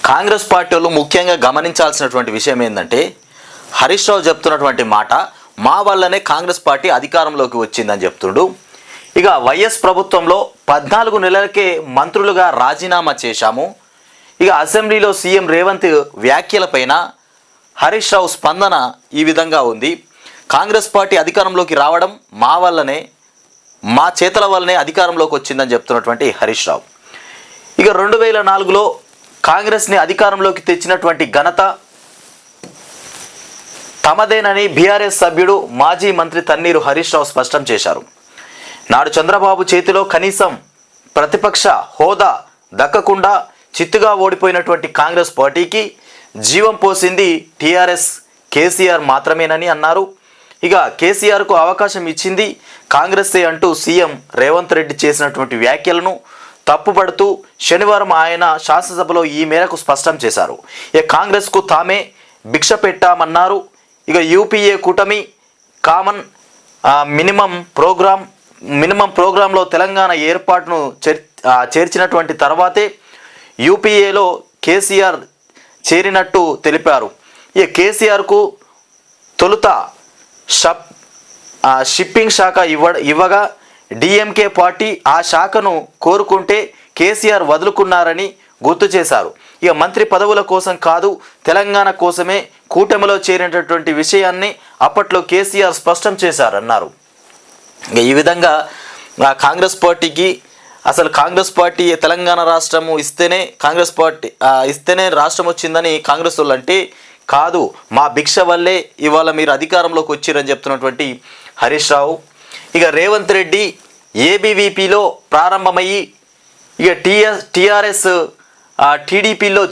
Congress party వాళ్ళు ముఖ్యంగా గమనించాల్సినటువంటి విషయం ఏంటంటే హరీష్ రావు చెప్తున్నటువంటి మాట మా వల్లనే కాంగ్రెస్ పార్టీ అధికారంలోకి వచ్చిందని చెప్తుండు. ఇక వైఎస్ ప్రభుత్వంలో 14 నెలలకే మంత్రులుగా రాజీనామా చేశాము. ఇక అసెంబ్లీలో సీఎం రేవంత్ వ్యాఖ్యలపైన హరీష్ రావు స్పందన ఈ విధంగా ఉంది. కాంగ్రెస్ పార్టీ అధికారంలోకి రావడం మా వల్లనే, మా చేతల వల్లనే అధికారంలోకి వచ్చిందని చెప్తున్నటువంటి హరీష్ రావు. ఇక 2004లో కాంగ్రెస్ని అధికారంలోకి తెచ్చినటువంటి ఘనత తమదేనని బీఆర్ఎస్ సభ్యుడు మాజీ మంత్రి తన్నీరు హరీష్ రావు స్పష్టం చేశారు. నాడు చంద్రబాబు చేతిలో కనీసం ప్రతిపక్ష హోదా దక్కకుండా చిత్తుగా ఓడిపోయినటువంటి కాంగ్రెస్ పార్టీకి జీవం పోసింది టీఆర్ఎస్ కేసీఆర్ మాత్రమేనని అన్నారు. ఇక కేసీఆర్కు అవకాశం ఇచ్చింది కాంగ్రెసే అంటూ సీఎం రేవంత్ రెడ్డి చేసినటువంటి వ్యాఖ్యలను తప్పుపడుతూ శనివారం ఆయన శాసనసభలో ఈ మేరకు స్పష్టం చేశారు. ఇక కాంగ్రెస్కు తామే భిక్ష పెట్టామన్నారు. ఇక యూపీఏ కూటమి కామన్ మినిమం ప్రోగ్రాంలో తెలంగాణ ఏర్పాటును చేర్చినటువంటి తర్వాతే యూపీఏలో కేసీఆర్ చేరినట్టు తెలిపారు. ఇక కేసీఆర్కు తొలుత షిప్పింగ్ శాఖ ఇవ్వగా డిఎంకే పార్టీ ఆ శాఖను కోరుకుంటే కేసీఆర్ వదులుకున్నారని గుర్తు చేశారు. ఇక మంత్రి పదవుల కోసం కాదు, తెలంగాణ కోసమే కూటమిలో చేరినటువంటి విషయాన్ని అప్పట్లో కేసీఆర్ స్పష్టం చేశారన్నారు. ఇక ఈ విధంగా కాంగ్రెస్ పార్టీకి అసలు కాంగ్రెస్ పార్టీ తెలంగాణ రాష్ట్రము ఇస్తేనే రాష్ట్రం వచ్చిందని కాంగ్రెస్ వాళ్ళు అంటే కాదు, మా భిక్ష వల్లే ఇవాళ మీరు అధికారంలోకి వచ్చిరని చెప్తున్నటువంటి హరీష్ రావు. ఇక రేవంత్ రెడ్డి ఏబీవీపీలో ప్రారంభమయ్యి ఇక టీఆర్ఎస్ టీడీపీలో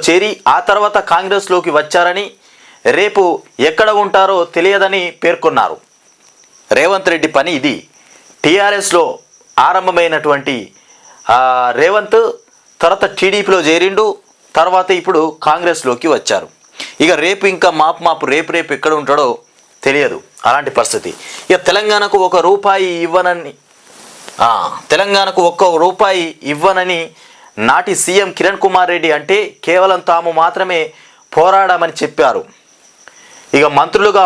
చేరి ఆ తర్వాత కాంగ్రెస్లోకి వచ్చారని, రేపు ఎక్కడ ఉంటారో తెలియదని పేర్కొన్నారు. రేవంత్ రెడ్డి పని ఇది. టీఆర్ఎస్లో ఆరంభమైనటువంటి రేవంత్ తర్వాత టీడీపీలో చేరిండు, తర్వాత ఇప్పుడు కాంగ్రెస్లోకి వచ్చారు. ఇక రేపు ఇంకా మాపు రేపు ఎక్కడ ఉంటాడో తెలియదు, అలాంటి పరిస్థితి. ఇక తెలంగాణకు ఒక్క రూపాయి ఇవ్వనని నాటి సీఎం కిరణ్ కుమార్ రెడ్డి అంటే కేవలం తాము మాత్రమే పోరాడామని చెప్పారు. ఇక మంత్రులుగా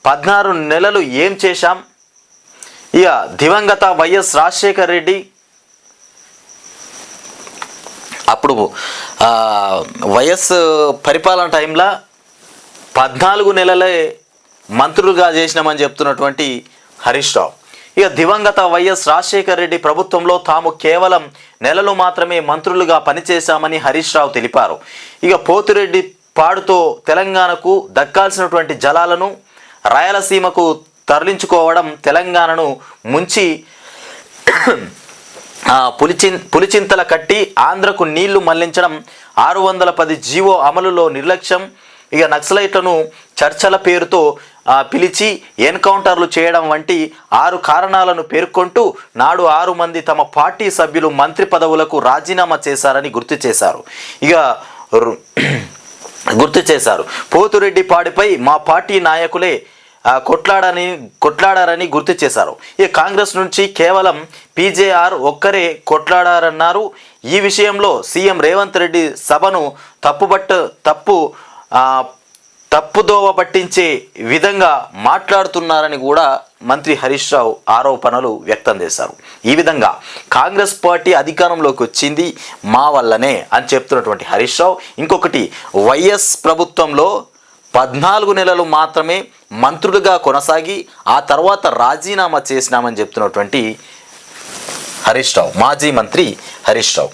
16 నెలలు ఏం చేశాం? ఇక దివంగత వైఎస్ రాజశేఖర్ రెడ్డి అప్పుడు వైఎస్ పరిపాలన టైంలో 14 నెలలే మంత్రులుగా చేసినామని చెప్తున్నటువంటి హరీష్ రావు. ఇక దివంగత వైఎస్ రాజశేఖర్ రెడ్డి ప్రభుత్వంలో తాము కేవలం నెలలు మాత్రమే మంత్రులుగా పనిచేశామని హరీష్ రావు తెలిపారు. ఇక పోతిరెడ్డి పాడుతో తెలంగాణకు దక్కాల్సినటువంటి జలాలను రాయలసీమకు తరలించుకోవడం, తెలంగాణను ముంచి పులిచింతల కట్టి ఆంధ్రకు నీళ్లు మళ్లించడం, 610 జీవో అమలులో నిర్లక్ష్యం, ఇక నక్సలైట్లను చర్చల పేరుతో పిలిచి ఎన్కౌంటర్లు చేయడం వంటి 6 కారణాలను పేర్కొంటూ నాడు 6 మంది తమ పార్టీ సభ్యులు మంత్రి పదవులకు రాజీనామా చేశారని గుర్తు చేశారు. పోతురెడ్డి పాడిపై మా పార్టీ నాయకులే కొట్లాడారని గుర్తు చేశారు. ఈ కాంగ్రెస్ నుంచి కేవలం పీజేఆర్ ఒక్కరే కొట్లాడారన్నారు. ఈ విషయంలో సీఎం రేవంత్ రెడ్డి సభను తప్పుదోవ పట్టించే విధంగా మాట్లాడుతున్నారని కూడా మంత్రి హరీష్ రావు ఆరోపణలు వ్యక్తం చేశారు. ఈ విధంగా కాంగ్రెస్ పార్టీ అధికారంలోకి వచ్చింది మా వల్లనే అని చెప్తున్నటువంటి హరీష్ రావు, ఇంకొకటి వైఎస్ ప్రభుత్వంలో 14 నెలలు మాత్రమే మంత్రులుగా కొనసాగి ఆ తర్వాత రాజీనామా చేసినామని చెప్తున్నటువంటి హరీష్ రావు, మాజీ మంత్రి హరీష్ రావు.